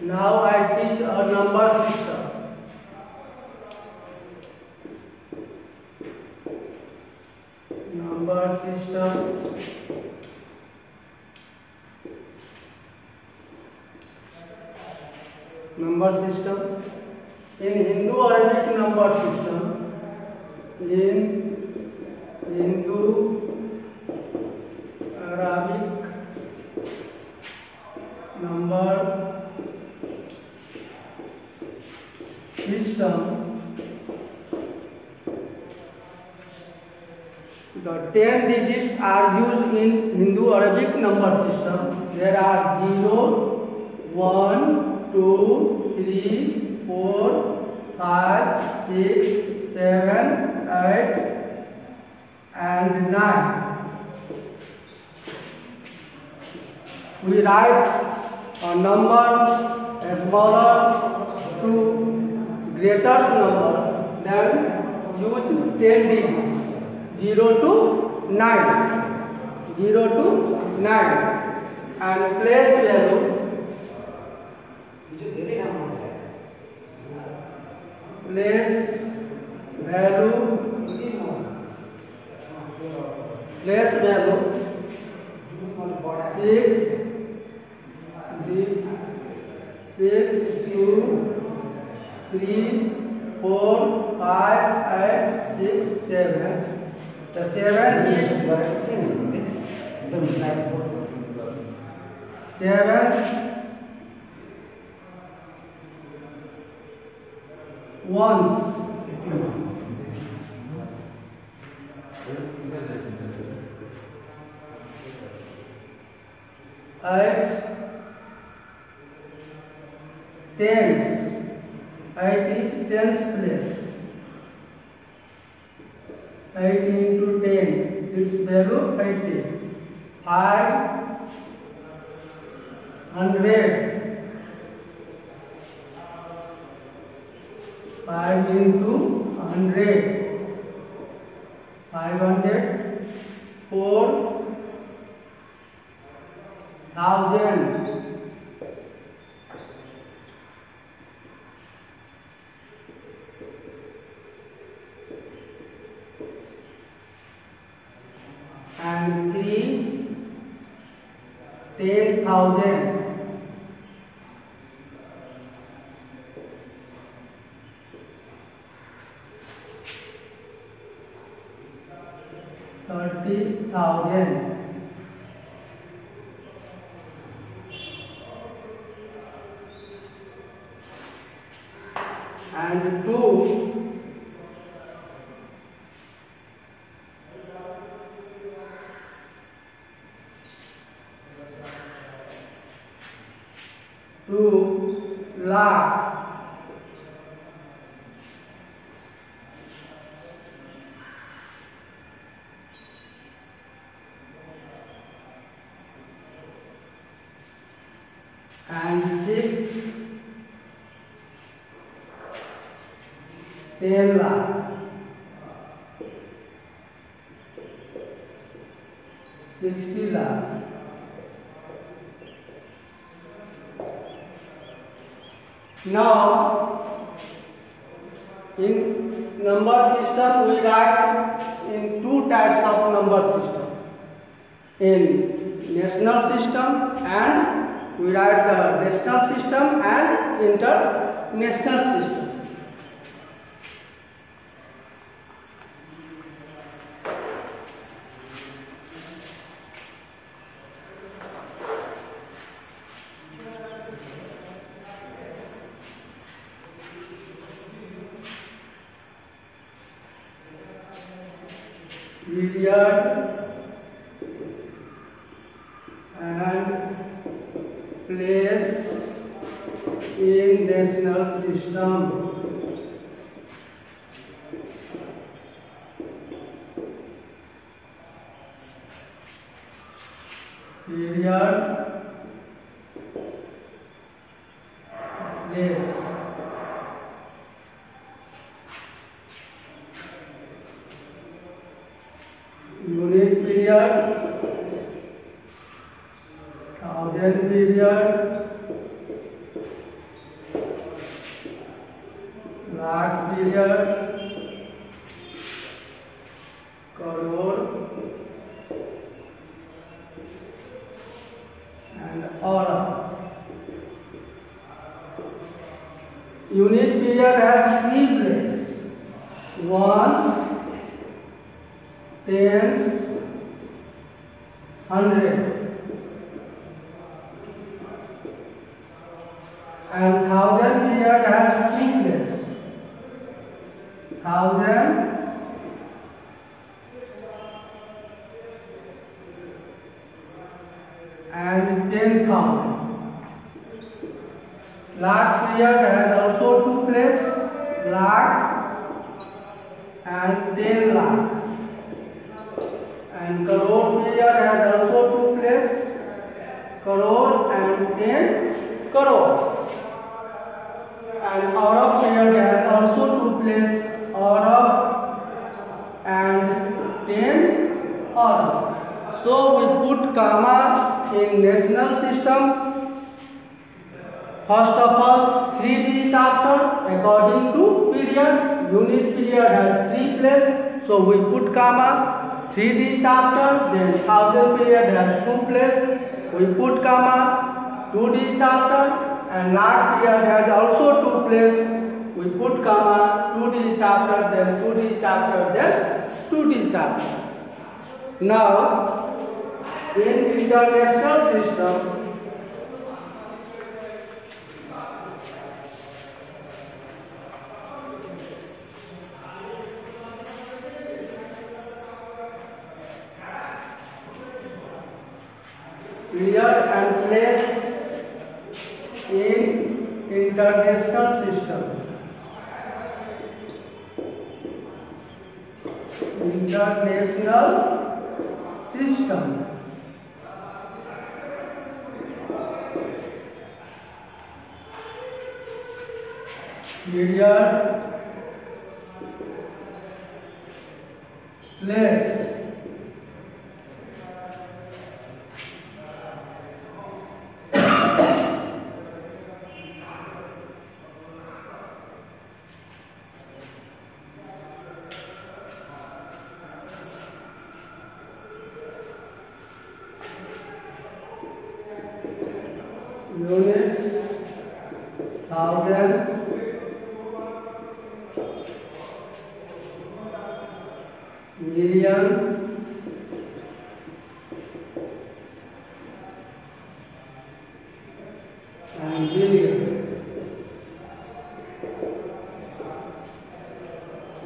Now I teach a number system. Number system. Number system. In Hindu Arabic number system. In Hindu Arabic number system, the 10 digits are used in Hindu Arabic number system. There are 0, 1, 2, 3, 4, 5, 6, 7, 8 and 9. We write a number smaller to greater number, then use 10 digits, 0 to 9, 0 to 9, and place value. Place value 6, 2, 3, 4, 5, 8, 6, 7. The 7 is 7 ones. 8 tens. 8 is tens place. 8 into 10, its value 80. 500. 5 into 100. 500. 4,000. And 3, 10,000. 30,000. And 2, 2 lakh. And 6, 10 lakh. 60 lakh. Now, in number system, we write in two types of number system. In national system, and we write the national system and international system. Period and place in national system. Period, place. Unit period, 1000 period, lakh period, crore, and arab. Unit period has three places: ones, tens, hundred. And thousand period has two places: thousand and 10,000. Lakh period has also two places: lakh and 10 lakh. And crore period has also two places: crore and 10 crore. And arab period has also two places: arab and 10 arab. So we put comma in national system. First of all, 3D chapter according to period. Unit period has three places, so we put comma. 3D chapter, then thousand period has two places, we put comma. 2D chapter and lakh period has also two places, we put comma. 2D chapter, then 2D chapter, then 2D chapter. Now, in international system, period and place in international system. International system. Period, place. Units, thousand, million, and billion.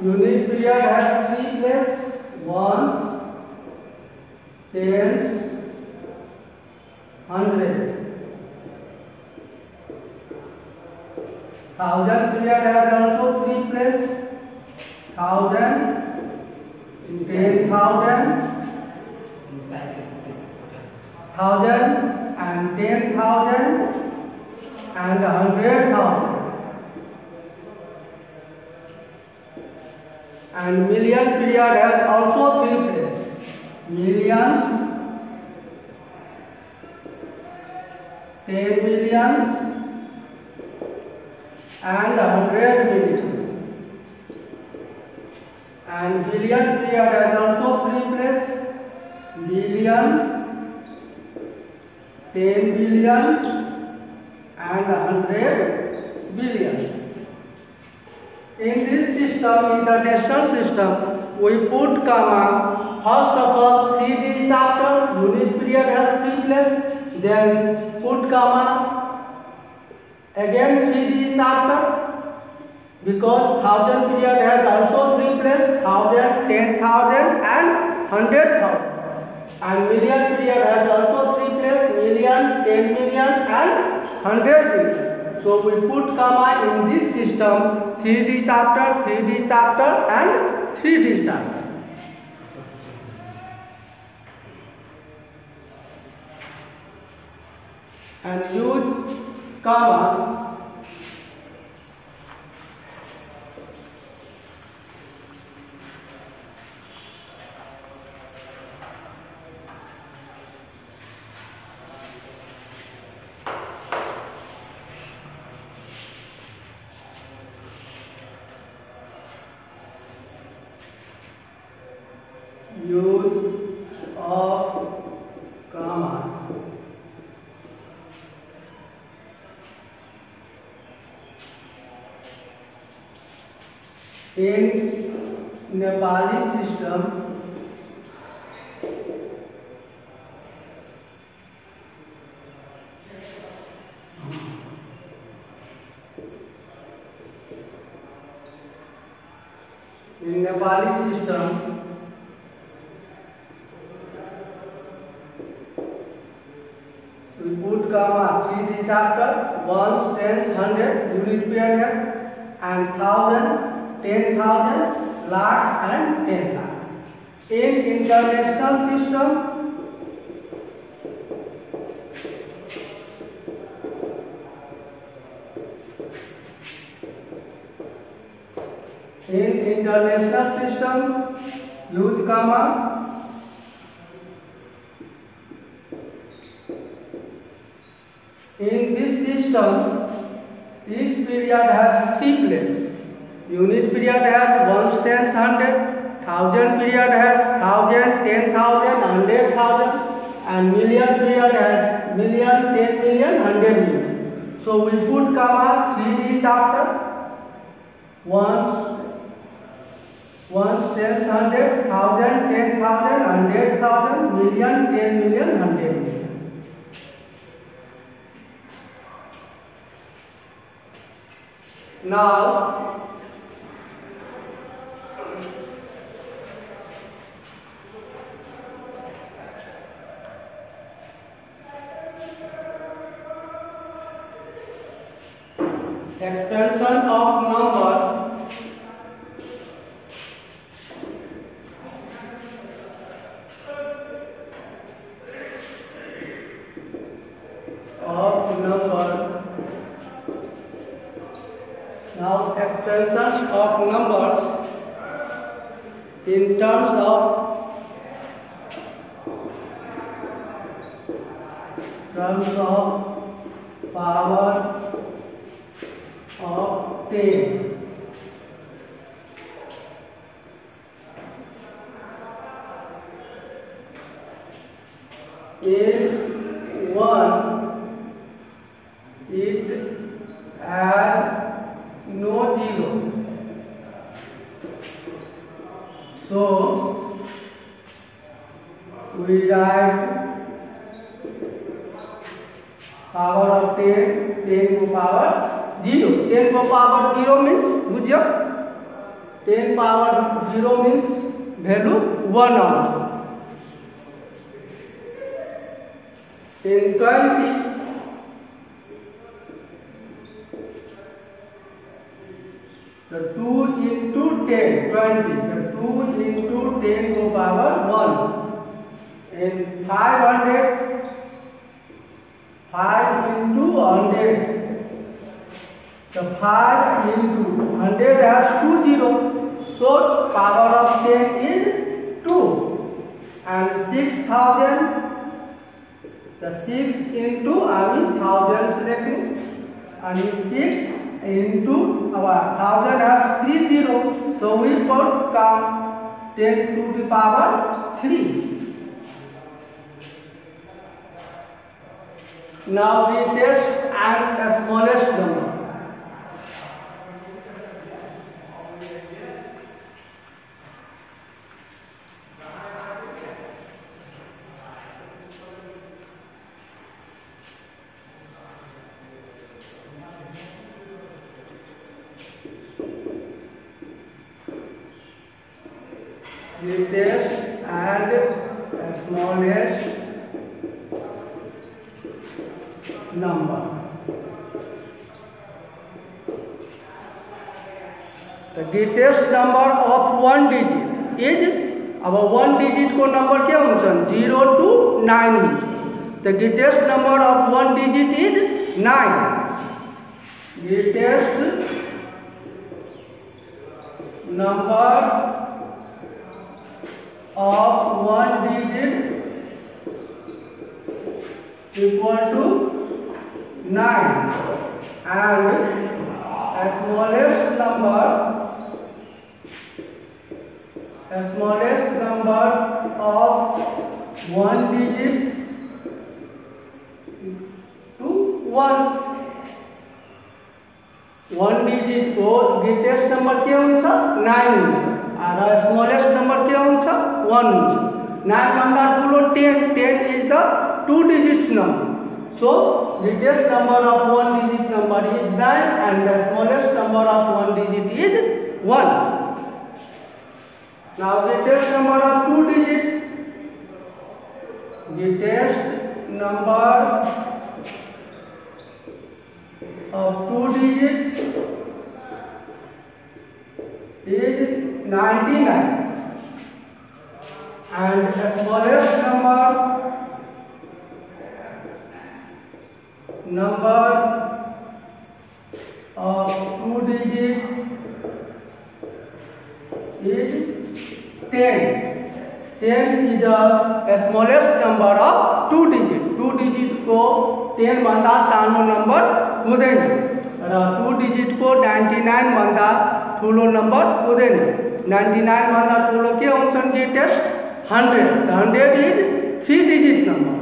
Unit period has three places: ones, tens, hundred. Thousand period has also three places: thousand, 10,000, thousand and 10,000 and 100,000. And million period has also three places: millions, 10 millions, and 100 million. And billion period has also three places: billion, 10 billion, and 100 billion. In this system, international system, we put comma. First of all, 3D chapter, unit period has three places, then put comma. Again 3D chapter, because thousand period has also three places: thousand, 10,000, and 100,000. And million period has also three places: million, 10 million, and 100 million. So we put comma in this system: 3D chapter, 3D chapter, and 3D chapter. And use comma use of commas. In Nepali system, we put comma 3D chapter, ones, tens, hundred, unit period, and thousand, 10,000, lakh, and 10 lakh. In international system, use comma. In this system, each period has 3 places. Unit period has ones, tens, hundred. Thousand period has 1,000, 10,000, 100,000, and million period has million, 10 million, 100 million. So we put comma 3D chapter, ones, tens, hundred, 1,000, 10,000, 100,000, million, 10 million, 100 million. Now, expansion of number Now expansion of numbers in terms of power of 10. In 1, it has no zero, so we write power of 10, 10 to power 0. 10 to power 0 means bujhyo, 10 power 0 means value 1 also. In 20, the 2 into 10, 20. The 2 into 10 to power 1. In 500, 5 into 100. The 5 into 100 has 2 zeros. So power of 10 is 2. And 6,000. The 6 into thousand selecting. And 6 into our 1000 has 3 zeros, so we put 10 to the power 3. Now we test and the smallest number. Greatest and smallest number. The greatest number of 1 digit is our 1 digit को number क्या होगा 0 to 9. The greatest number of 1 digit is 9. Greatest number of 1 digit equal to 9, and smallest number of one digit to one digit को greatest number के हुन्छ 9 हुन्छ र smallest number के हुन्छ 1 हुन्छ 9 भन्दा ठुलो 10 is the two digit number. So greatest number of one digit number is 9 and the smallest number of one digit is 1. Now greatest number of two digit, greatest number of two digits is 99 and the smallest number of two digit is 10. 10 is the smallest number of two digit. Two digit को 10 भन्दा सानो number हुँदैन र two digit को 99 भन्दा ठुलो number हुँदैन 99 भन्दा ठुलो के हुन्छ greatest 100. 100 is 3 digit number.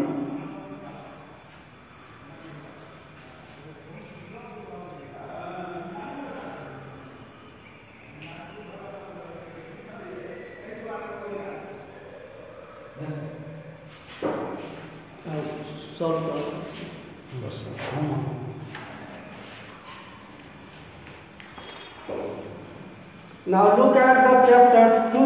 Now look at the chapter 2.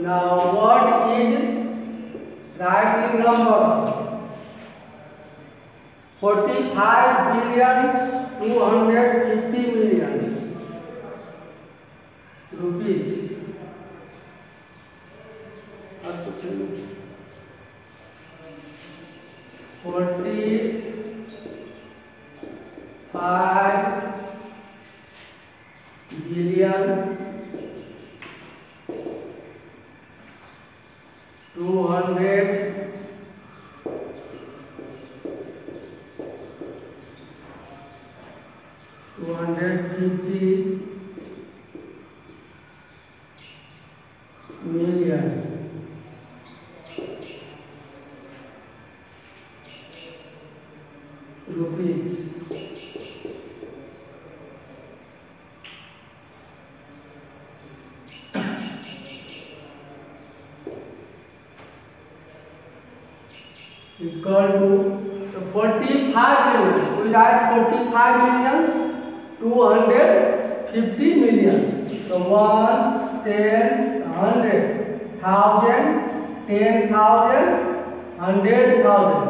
Now what is right in number? 45,250,000,000 rupees. 250,000,000 rupees. Is equal to 45 million. We write 45 millions, 250 million. So ones, tens, 100, 1,000, 10,000, 100,000,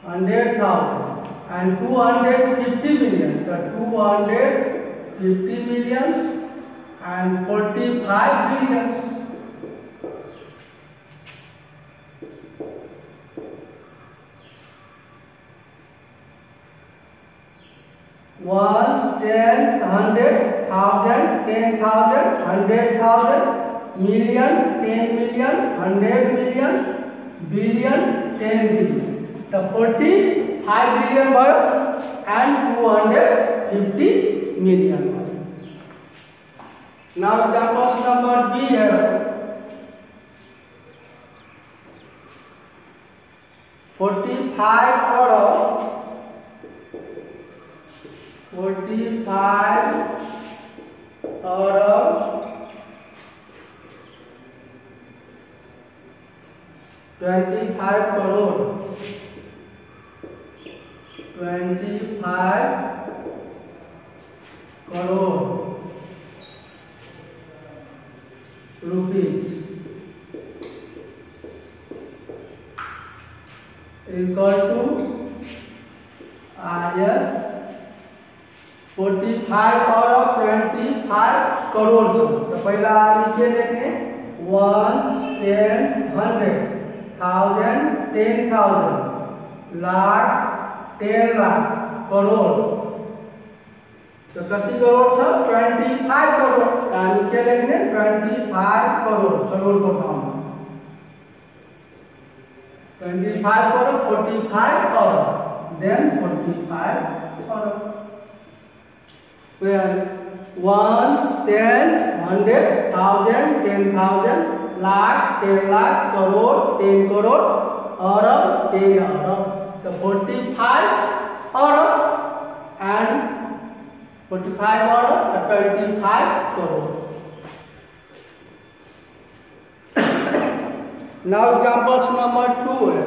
100,000, and 250 million. The 250 millions and 45 billions. Ones, tens, 100,000, 10,000, 100,000, million, 10 million, 100 million, billion, 10 billion. The 45 billion and 250 million. Now example number B here. 45 crore. 45 crore 25 crore 25 crore rupees equal to yes 45 और 25 करोड़ छ। तो पहला नीचे देखने 1 10 100 1000 10,000 लाख 10 लाख करोड़ तो कति करोड़ छ 25 करोड़ हामी के लेख्ने 25 करोड़ करोड़ को फर्म 25 crore 45 crore then 45 crore where ones tens 100,000 10,000 lakh 10 lakh crore 10 crore arab 10 arab तो 45 अरब and 45 Arab 25 crore. Now examples number 2 है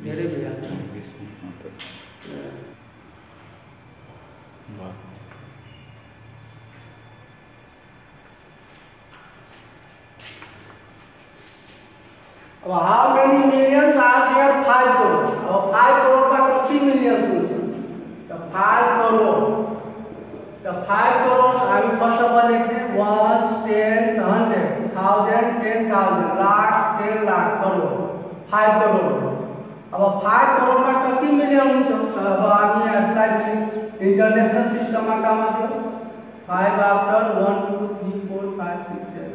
मेरे भैया अब how many millions are there 5 crore अब 5 करोड़ का कितनी मिलियन तो 5 करोड़ तो 5 करोड़ हामी फर्स्ट अफ अल लेख्ने 1 10 100 1000 10,000 लाख 10 लाख करोड़ 5 करोड़ अब 5 करोड़ में कितनी मिलियन हुन्छ अब हामी यसलाई इंटरनेशनल सिस्टम में काम आयो 5 after 1 2 3 4 5 6 7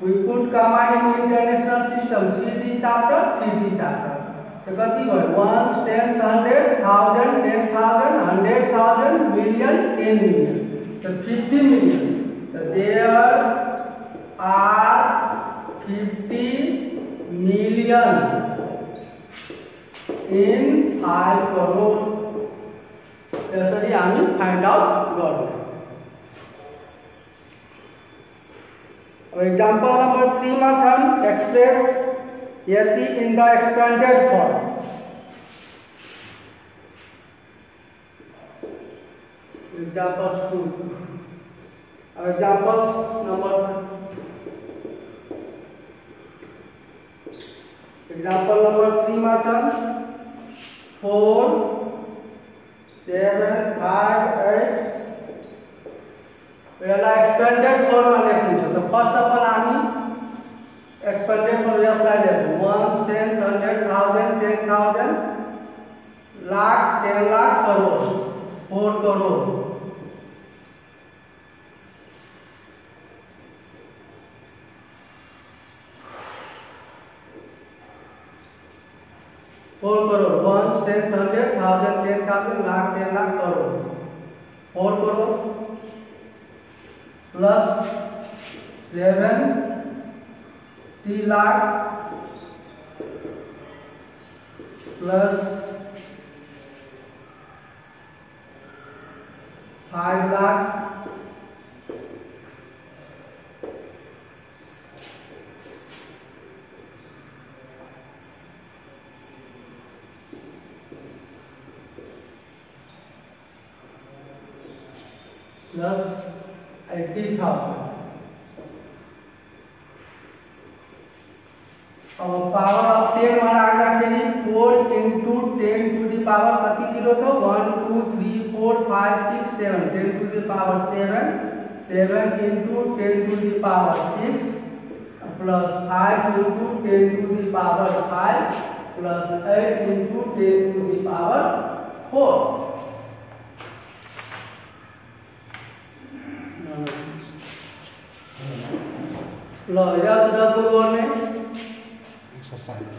we put gamma in international system 3 digit after 3 digit after तो कति भयो 1 10 100 1000 10,000 100,000 million 10 million तो 50 million तो there are 50 million in 5 crore यसरी हामी फाइन्ड आउट गर्छौं. Example number 3 मा छन् express Yati in the expanded form. Examples 2. Examples number 3. Example number 3 मा छन् 4 7 5 8 पहला एक्सपेंडेड फॉर्म में लेख्नु छ. तो फर्स्ट अफ अल हामी एक्सपेंडेड फॉर्म यसलाई लेख्नु 1 10 100 1000 10,000 lakh 10 lakh crore 4 crore crore 1 10 100 1000 10,000 lakh 10 lakh crore 4 crore plus 70 lakh plus 5 lakh plus 80,000. अब पावर ऑफ 10 में राख्दाखेरि 4 into 10 to the power कति किलो छ 1 2 3 4 5 6 7 10 to the power 7 7 into 10 to the power 6 plus 5 into 10 to the power 5 plus 8 into 10 to the power 4. ल यहाँ सुधा को गर्ने एक्सरसाइज